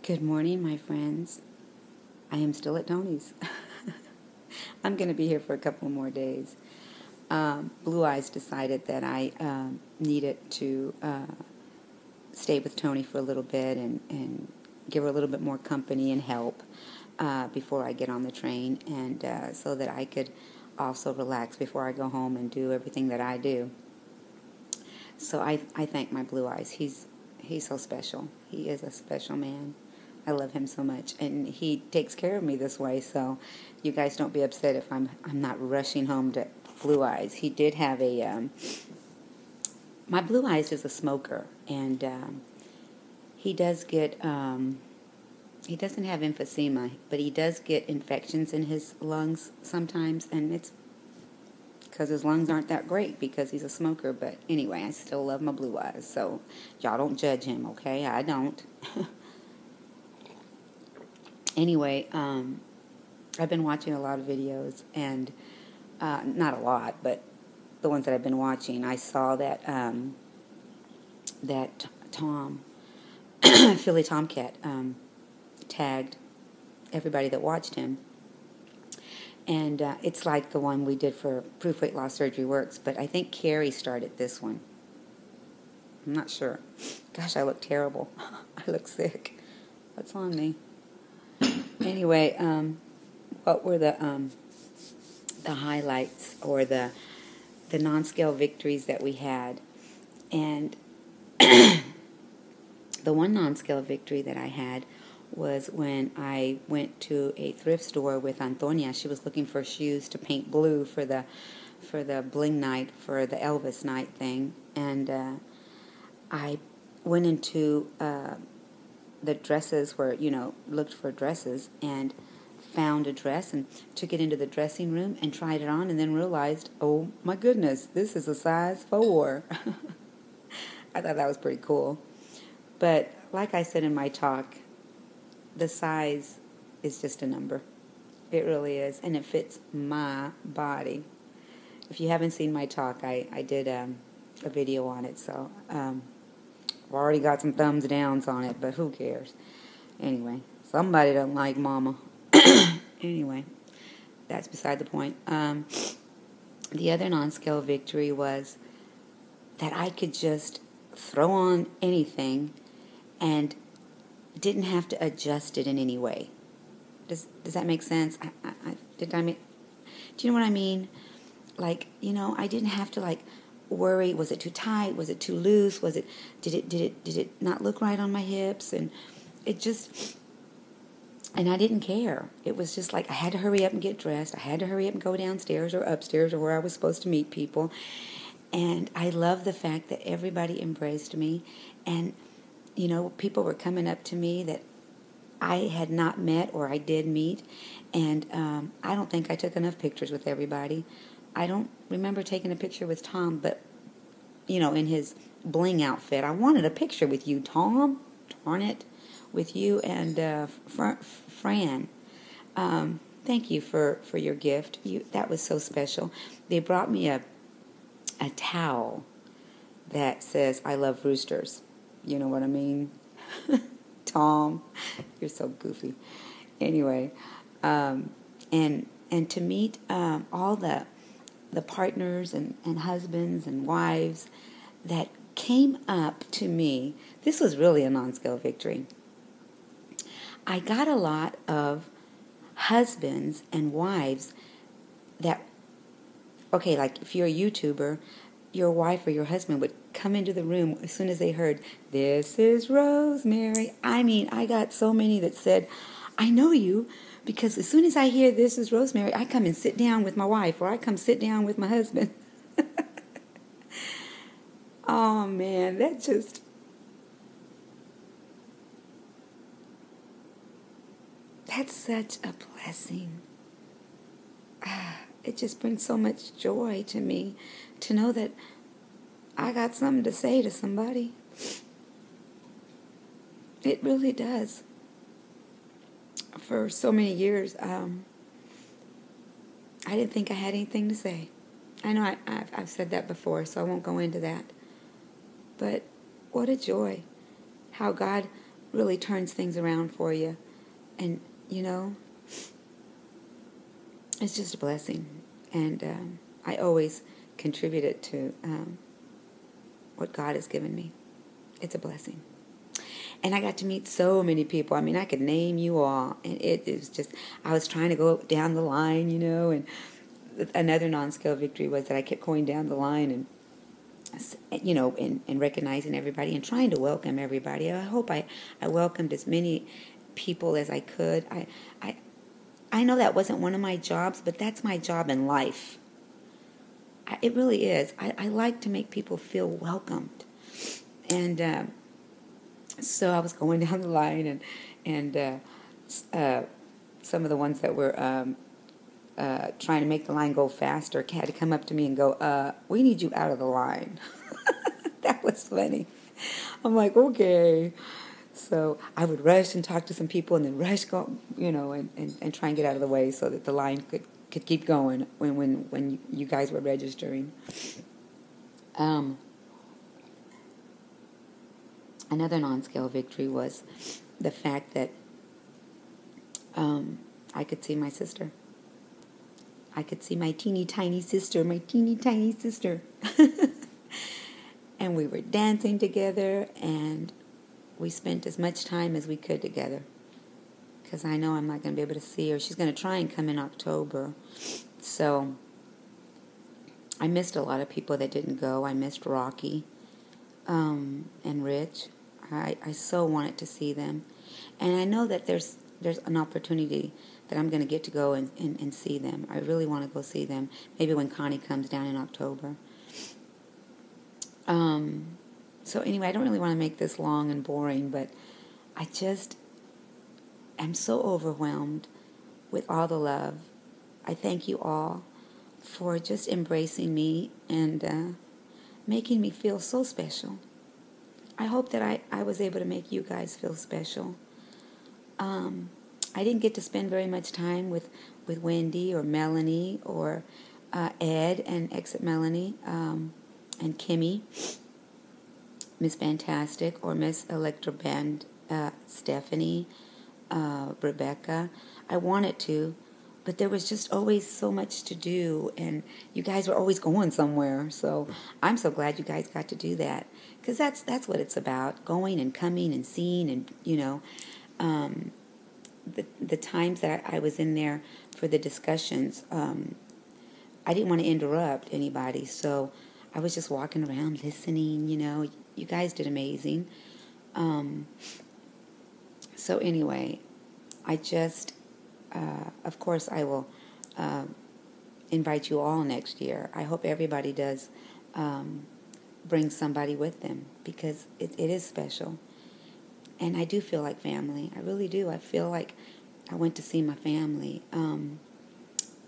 Good morning, my friends. I am still at Tony's. I'm going to be here for a couple more days. Blue Eyes decided that I needed to stay with Tony for a little bit and give her a little bit more company and help before I get on the train, and so that I could also relax before I go home and do everything that I do. So I thank my Blue Eyes. He's so special. He is a special man. I love him so much, and he takes care of me this way, so you guys don't be upset if I'm not rushing home to Blue Eyes. He did have my Blue Eyes is a smoker, and he does get, he doesn't have emphysema, but he does get infections in his lungs sometimes, and it's because his lungs aren't that great because he's a smoker. But anyway, I still love my Blue Eyes, so y'all don't judge him, okay? I don't. Anyway, I've been watching a lot of videos, and not a lot, but the ones that I've been watching, I saw that that Tom, Philly Tomcat, tagged everybody that watched him. And it's like the one we did for Proof Weight Loss Surgery Works, but I think Carrie started this one. I'm not sure. Gosh, I look terrible. I look sick. What's on me? Anyway, what were the highlights or the non-scale victories that we had? And the one non-scale victory that I had was when I went to a thrift store with Antonia. She was looking for shoes to paint blue for the bling night, for the Elvis night thing, and I went into the dresses where, looked for dresses, and found a dress and took it into the dressing room and tried it on, and then realized, oh my goodness, this is a size 4. I thought that was pretty cool. But like I said in my talk, the size is just a number. It really is, and it fits my body. If you haven't seen my talk, I did a video on it, so I've already got some thumbs downs on it, but who cares? Anyway, somebody doesn't like mama. Anyway, that's beside the point. The other non-scale victory was that I could just throw on anything and didn't have to adjust it in any way. Does that make sense? Do you know what I mean? Like, I didn't have to worry, was it too tight, was it too loose, did it not look right on my hips, and I didn't care. It was just like I had to hurry up and get dressed, I had to hurry up and go downstairs or upstairs or where I was supposed to meet people. And I love the fact that everybody embraced me, and people were coming up to me that I had not met or I did meet, and I don't think I took enough pictures with everybody. I don't remember taking a picture with Tom, but, in his bling outfit. I wanted a picture with you, Tom. Darn it. With you and Fran. Thank you for your gift. That was so special. They brought me a towel that says, I love roosters. You know what I mean? Tom, you're so goofy. Anyway, and to meet all the partners and husbands and wives that came up to me. This was really a non-scale victory. I got a lot of husbands and wives that, okay, like if you're a YouTuber, your wife or your husband would come into the room as soon as they heard, this is Rosemary. I mean, I got so many that said, I know you, because as soon as I hear this is Rosemary, I come and sit down with my wife, or I come sit down with my husband. Oh, man, that's such a blessing. It just brings so much joy to me to know that I got something to say to somebody. It really does. For so many years, I didn't think I had anything to say. I know I've said that before, so I won't go into that. But what a joy how God really turns things around for you. And, it's just a blessing. And I always contribute it to what God has given me. It's a blessing. And I got to meet so many people. I mean, I could name you all. And it was just, I was trying to go down the line, and another non-scale victory was that I kept going down the line and, and recognizing everybody and trying to welcome everybody. I hope I welcomed as many people as I could. I know that wasn't one of my jobs, but that's my job in life. It really is. I like to make people feel welcomed. And so I was going down the line, and some of the ones that were trying to make the line go faster had to come up to me and go, we need you out of the line. That was funny. I'm like, okay. So I would rush and talk to some people and then rush, go, and try and get out of the way so that the line could keep going when you guys were registering. Another non-scale victory was the fact that I could see my sister. I could see my teeny tiny sister. And we were dancing together, and we spent as much time as we could together. Because I know I'm not going to be able to see her. She's going to try and come in October. So I missed a lot of people that didn't go. I missed Rocky and Rich. I so wanted to see them. And I know that there's an opportunity that I'm going to get to go and see them. I really want to go see them. Maybe when Connie comes down in October. So anyway, I don't really want to make this long and boring, but I just am so overwhelmed with all the love. I thank you all for just embracing me and making me feel so special. I hope that I was able to make you guys feel special. I didn't get to spend very much time with Wendy or Melanie or Ed and Exit Melanie and Kimmy, Miss Fantastic or Miss Electroband, Stephanie, Rebecca. I wanted to, but there was just always so much to do, and you guys were always going somewhere. So I'm so glad you guys got to do that, because that's what it's about: going and coming and seeing, and the times that I was in there for the discussions, I didn't want to interrupt anybody, so I was just walking around listening. You guys did amazing. So anyway, I just, of course, I will invite you all next year. I hope everybody does bring somebody with them, because it is special. And I do feel like family. I really do. I feel like I went to see my family.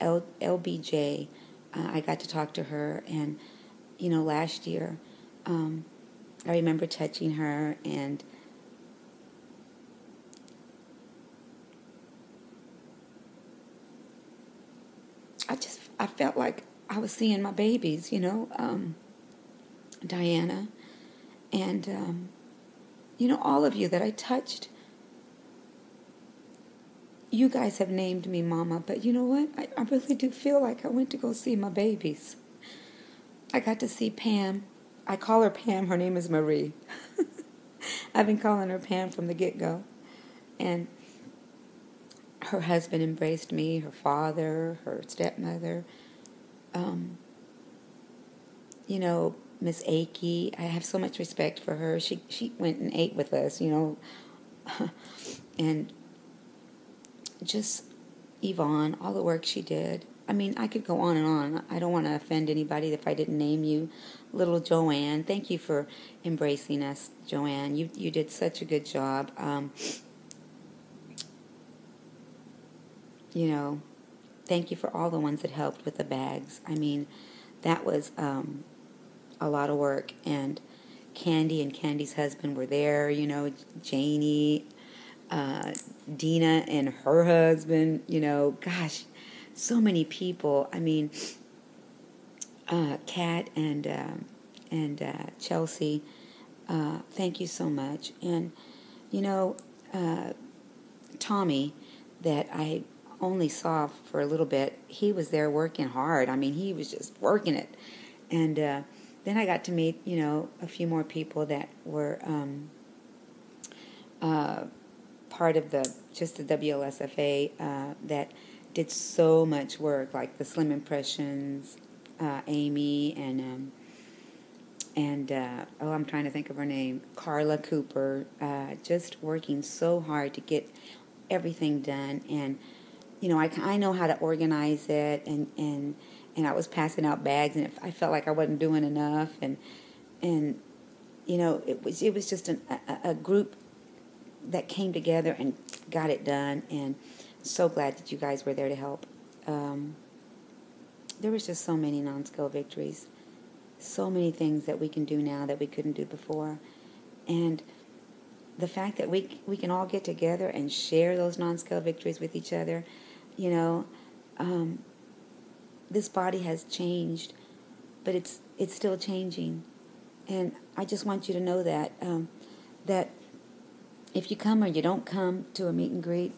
LBJ, I got to talk to her, and, last year, I remember touching her, and I felt like I was seeing my babies, Diana, and, all of you that I touched. You guys have named me Mama, but you know what? I really do feel like I went to go see my babies. I got to see Pam. I call her Pam. Her name is Marie. I've been calling her Pam from the get-go. And her husband embraced me, her father, her stepmother. Miss Akey. I have so much respect for her. She went and ate with us, and just Yvonne, all the work she did. I mean, I could go on and on. I don't want to offend anybody if I didn't name you. Little Joanne, thank you for embracing us, Joanne. You did such a good job. Thank you for all the ones that helped with the bags. I mean, that was a lot of work. And Candy and Candy's husband were there, Janie, Dina and her husband, gosh, so many people. I mean, Kat and Chelsea, thank you so much. And You know, Tommy, that I only saw for a little bit, he was there working hard. I mean, he was just working it. And then I got to meet, a few more people that were part of the WLSFA that did so much work, like the Slim Impressions, Amy, and I'm trying to think of her name, Carla Cooper, just working so hard to get everything done. And I know how to organize it, and I was passing out bags, and I felt like I wasn't doing enough, and it was just a group that came together and got it done, and so glad that you guys were there to help. There was just so many non-scale victories, so many things that we can do now that we couldn't do before, and the fact that we can all get together and share those non-scale victories with each other. This body has changed, but it's still changing, and I just want you to know that that if you come or you don't come to a meet and greet,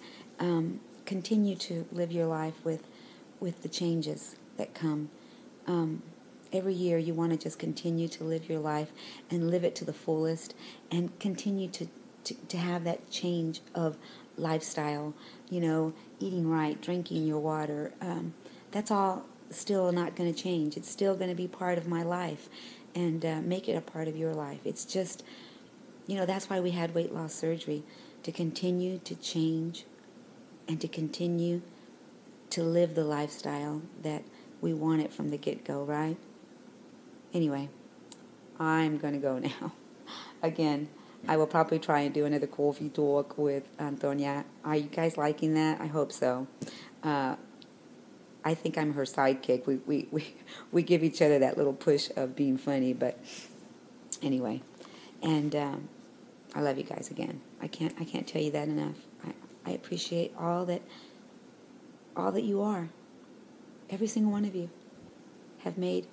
continue to live your life with the changes that come. Every year you want to just continue to live your life and live it to the fullest, and continue to have that change of lifestyle, eating right, drinking your water. That's all still not going to change. It's still going to be part of my life, and make it a part of your life. It's just, that's why we had weight loss surgery, to continue to change and to continue to live the lifestyle that we wanted from the get-go, right? Anyway, I'm going to go now. Again, I will probably try and do another coffee talk with Antonia. Are you guys liking that? I hope so. I think I'm her sidekick. We give each other that little push of being funny, but anyway. And I love you guys again. I can't tell you that enough. I appreciate all that you are. Every single one of you have made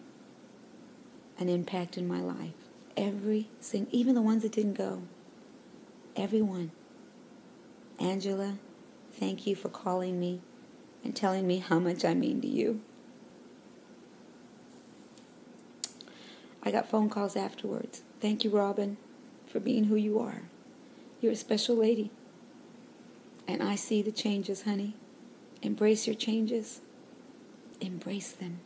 an impact in my life. Even the ones that didn't go. Everyone. Angela, thank you for calling me and telling me how much I mean to you. I got phone calls afterwards. Thank you, Robin, for being who you are. You're a special lady. And I see the changes, honey. Embrace your changes. Embrace them.